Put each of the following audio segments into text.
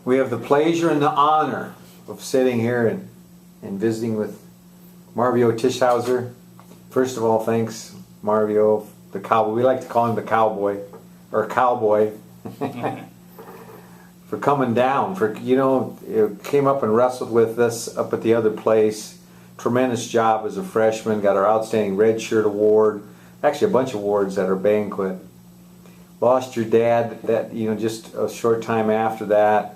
We have the pleasure and the honor of sitting here and visiting with Marvio Tischhauser. First of all, thanks, Marvio, the cowboy. We like to call him the cowboy, or cowboy, for coming down. Came up and wrestled with us up at the other place. Tremendous job as a freshman. Got our outstanding red shirt award. Actually, a bunch of awards at our banquet. Lost your dad just a short time after that.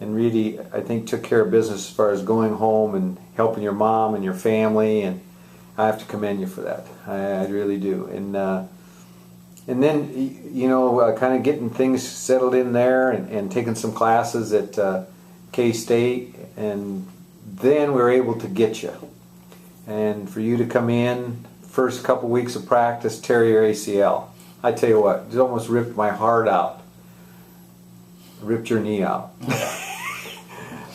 And really, I think, took care of business as far as going home and helping your mom and your family, and I have to commend you for that. I really do. And then, kind of getting things settled in there and taking some classes at K-State, and then we were able to get you. And for you to come in, first couple weeks of practice, tear your ACL. I tell you what, it almost ripped my heart out. Ripped your knee out.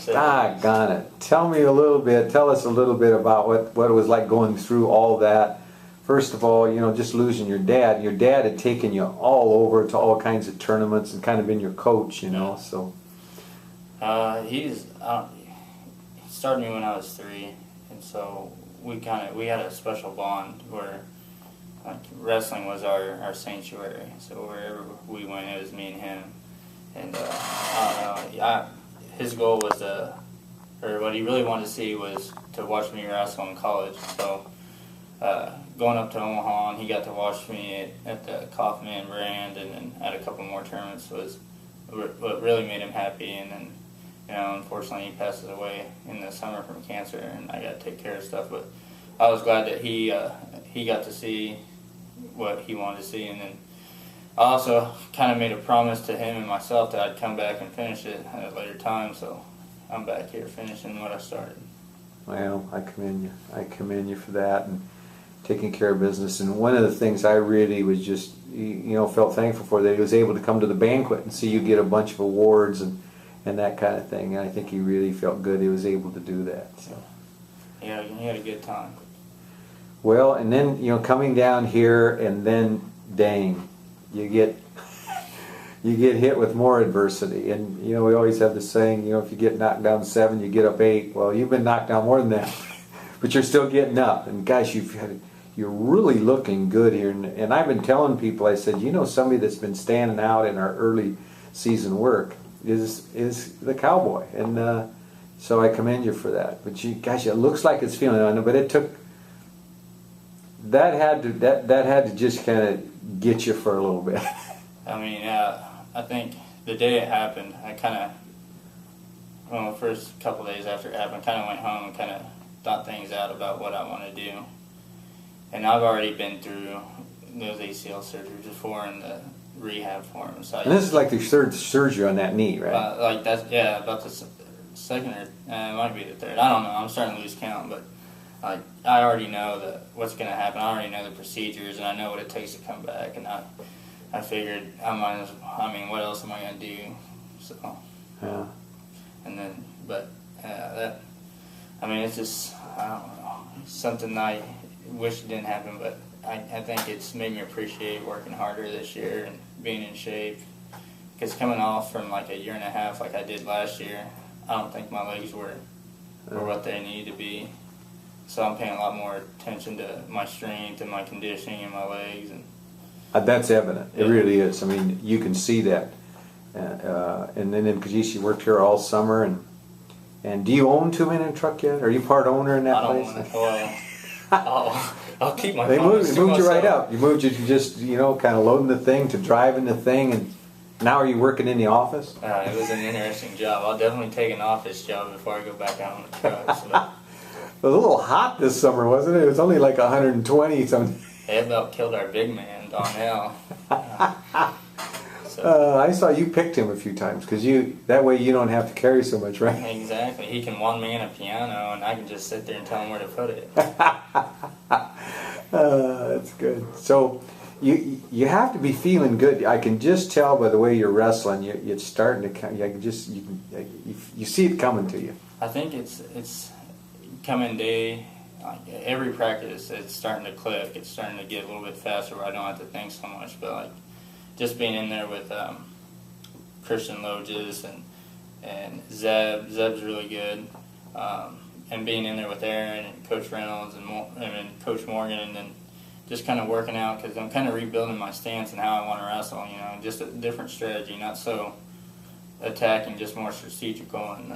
Doggone it. Tell us a little bit about what it was like going through all that. First of all, just losing your dad. Your dad had taken you all over to all kinds of tournaments and kind of been your coach, so. He started me when I was 3, and so we had a special bond where wrestling was our sanctuary. So wherever we went, it was me and him. And I don't know, his goal was or what he really wanted to see was to watch me wrestle in college. So going up to Omaha, and he got to watch me at the Kaufman brand, and then at a couple more tournaments was what really made him happy. And then, unfortunately, he passes away in the summer from cancer, and I got to take care of stuff. But I was glad that he got to see what he wanted to see, and then I also kind of made a promise to him and myself that I'd come back and finish it at a later time, so I'm back here finishing what I started. Well, I commend you. I commend you for that and taking care of business. And one of the things I really was just, felt thankful for, that he was able to come to the banquet and see you get a bunch of awards and that kind of thing. And I think he really felt good he was able to do that. So. Yeah, he had a good time. Well, and then, coming down here, and then, dang, you get hit with more adversity. And we always have the saying, if you get knocked down 7, you get up 8. Well, you've been knocked down more than that, but you're still getting up. And gosh, you're really looking good here. And I've been telling people, I said, somebody that's been standing out in our early season work is the cowboy. And so I commend you for that. But gosh, it looks like it's feeling. I know, but it took. That had to just kind of get you for a little bit. I mean, I think the day it happened, I the first couple of days after it happened, kind of went home and kind of thought things out about what I want to do. And I've already been through those ACL surgeries before in the rehab form. So and this is like the third surgery on that knee, right? About the second or it might be the third. I don't know. I'm starting to lose count, but. I already know what's going to happen. I already know the procedures, and I know what it takes to come back. And I figured what else am I going to do? So yeah. And then, it's just I don't know, something I wish didn't happen, but I think it's made me appreciate working harder this year and being in shape. Because coming off from like a year and a half, like I did last year, I don't think my legs were what they need to be. So I'm paying a lot more attention to my strength and my conditioning and my legs. And that's evident. It really is. I mean, you can see that. And then in Kajishi, you worked here all summer. And do you own 2-minute truck yet? Are you part owner in that place? I don't own it. I'll keep my promise. They moved you right up. You moved you to just, kind of loading the thing to driving the thing. And now are you working in the office? It was an interesting job. I'll definitely take an office job before I go back out on the trucks. It was a little hot this summer, wasn't it? It was only like 120 something. It about killed our big man, Donnell. I saw you picked him a few times because that way you don't have to carry so much, right? Exactly. He can one-man a piano, and I can just sit there and tell him where to put it. That's good. So you have to be feeling good. I can just tell by the way you're wrestling. You're starting to come. You see it coming to you. I think it's coming day, every practice, it's starting to click. It's starting to get a little bit faster where I don't have to think so much. But just being in there with Christian Loges and and Zeb's really good. And being in there with Aaron and Coach Reynolds and Coach Morgan, and then just kind of working out, because I'm kind of rebuilding my stance and how I want to wrestle, just a different strategy, not so attacking, just more strategical. And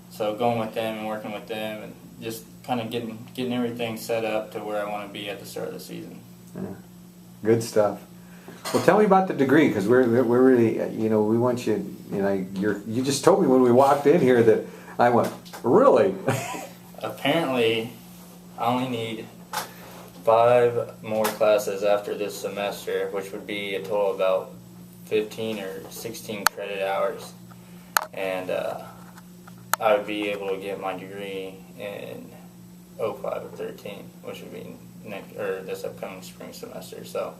so going with them and working with them and just kind of getting everything set up to where I want to be at the start of the season. Yeah. Good stuff. Well, tell me about the degree, because we're really, we want you, you just told me when we walked in here that I went, really? Apparently, I only need 5 more classes after this semester, which would be a total of about 15 or 16 credit hours. And I would be able to get my degree in 05 or 13, which would be this upcoming spring semester. So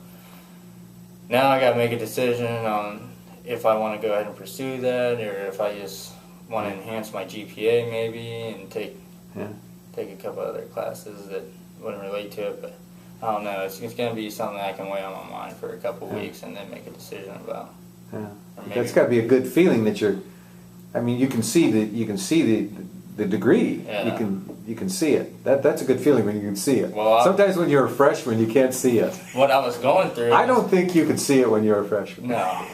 now I got to make a decision on if I want to go ahead and pursue that, or if I just want to enhance my GPA maybe and take a couple other classes that wouldn't relate to it. But I don't know. It's going to be something that I can weigh on my mind for a couple weeks and then make a decision about. Yeah. That's got to be a good feeling that you're. I mean, you can see the degree. Yeah. You can see it. That's a good feeling when you can see it. Well, sometimes when you're a freshman, you can't see it. What I was going through. I don't think you could see it when you're a freshman. No.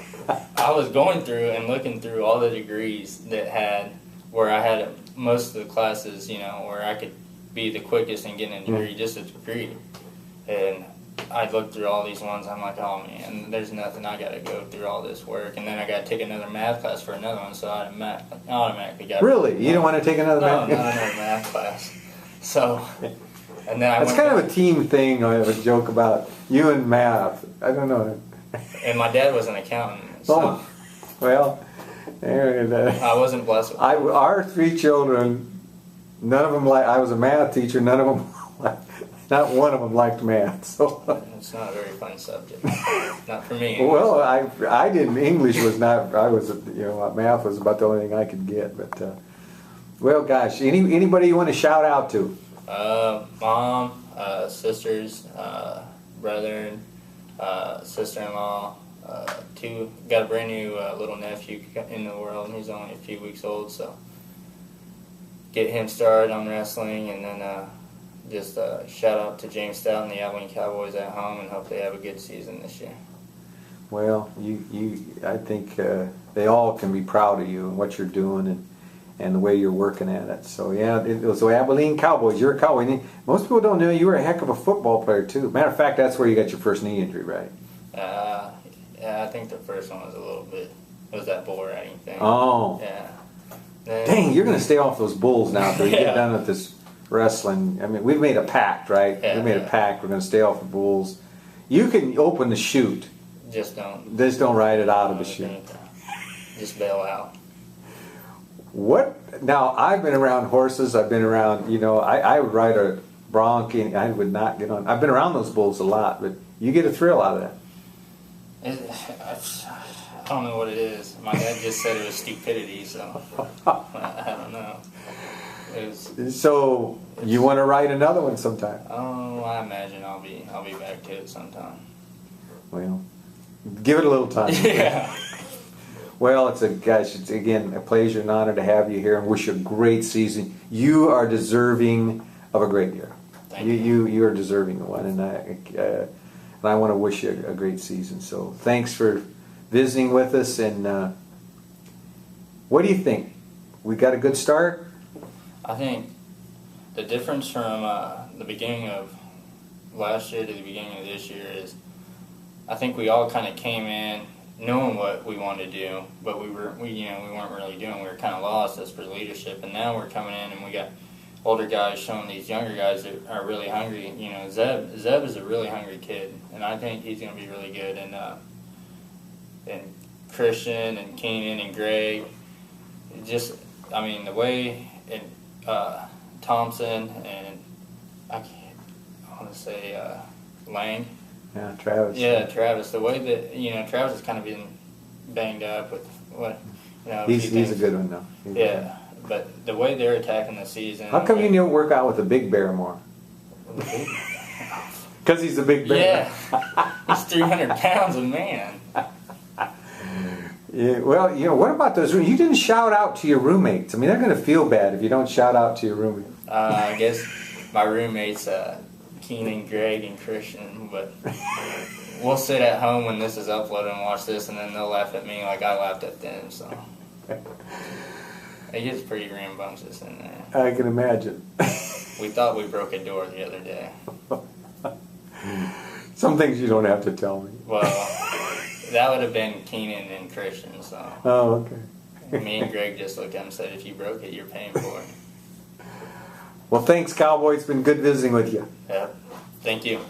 I was going through and looking through all the degrees where I had most of the classes, where I could be the quickest in getting a degree, just a degree. And I looked through all these ones. I'm like, oh man, there's nothing. I got to go through all this work, and then I got to take another math class for another one. So I automatically got. Really, you don't want to take another math? No, not another math class. So, and then that's kind of a team thing. I have a joke about you and math. I don't know. And my dad was an accountant. So well, I wasn't blessed with our 3 children, none of them I was a math teacher. None of them, not one of them liked math. So it's not a very fun subject. Not for me. Well, I didn't. English was not. I was, math was about the only thing I could get. But well, gosh, anybody you want to shout out to? Mom, sisters, brother, sister-in-law. Got a brand new little nephew in the world, and he's only a few weeks old, so get him started on wrestling, and then just shout out to James Stout and the Abilene Cowboys at home, and hope they have a good season this year. Well, I think they all can be proud of you and what you're doing and the way you're working at it. So yeah, so Abilene Cowboys, you're a Cowboy. Most people don't know you were a heck of a football player too. Matter of fact, that's where you got your first knee injury, right? Yeah, I think the first one was a little bit. It was that bull riding thing. Oh. Yeah. Dang, you're going to stay off those bulls now until you get done with this wrestling. I mean, we've made a pact, right? Yeah, we made a pact. We're going to stay off the bulls. You can open the chute. Just don't ride it out of the chute. Just bail out. What? Now, I've been around horses. I've been around, I would ride a bronc. And I would not get on. I've been around those bulls a lot, but you get a thrill out of that. I don't know what it is. My dad just said it was stupidity, so I don't know. So you want to write another one sometime? Oh, I imagine I'll be back to it sometime. Well, give it a little time. Yeah. Well, it's again a pleasure and honor to have you here, and wish you a great season. You are deserving of a great year. Thank you. You are deserving of one, and I want to wish you a great season. So thanks for visiting with us. And what do you think? We got a good start? I think the difference from the beginning of last year to the beginning of this year is I think we all kind of came in knowing what we wanted to do, but we weren't really doing. We were kind of lost as for leadership, and now we're coming in and we got older guys showing these younger guys that are really hungry. Zeb is a really hungry kid, and I think he's going to be really good. And Christian and Keenan and Greg, the way Thompson and I want to say Lang. Yeah, Travis. Yeah, Travis. The way that Travis has kind of been banged up with what he's a good one though. Yeah. But the way they're attacking the season... How come you don't work out with the big bear more? Because he's a big bear. Yeah. He's 300 pounds a man. Yeah, well, what about those? You didn't shout out to your roommates. I mean, they're going to feel bad if you don't shout out to your roommates. I guess my roommates, Keenan, Greg, and Christian, but we'll sit at home when this is uploaded and watch this, and then they'll laugh at me like I laughed at them. So it gets pretty rambunctious in there. I can imagine. We thought we broke a door the other day. Some things you don't have to tell me. Well, that would have been Keenan and Christian. So Oh, okay. me and Greg just looked at him and said, "If you broke it, you're paying for it." Well, thanks, Cowboy. It's been good visiting with you. Yep. Thank you.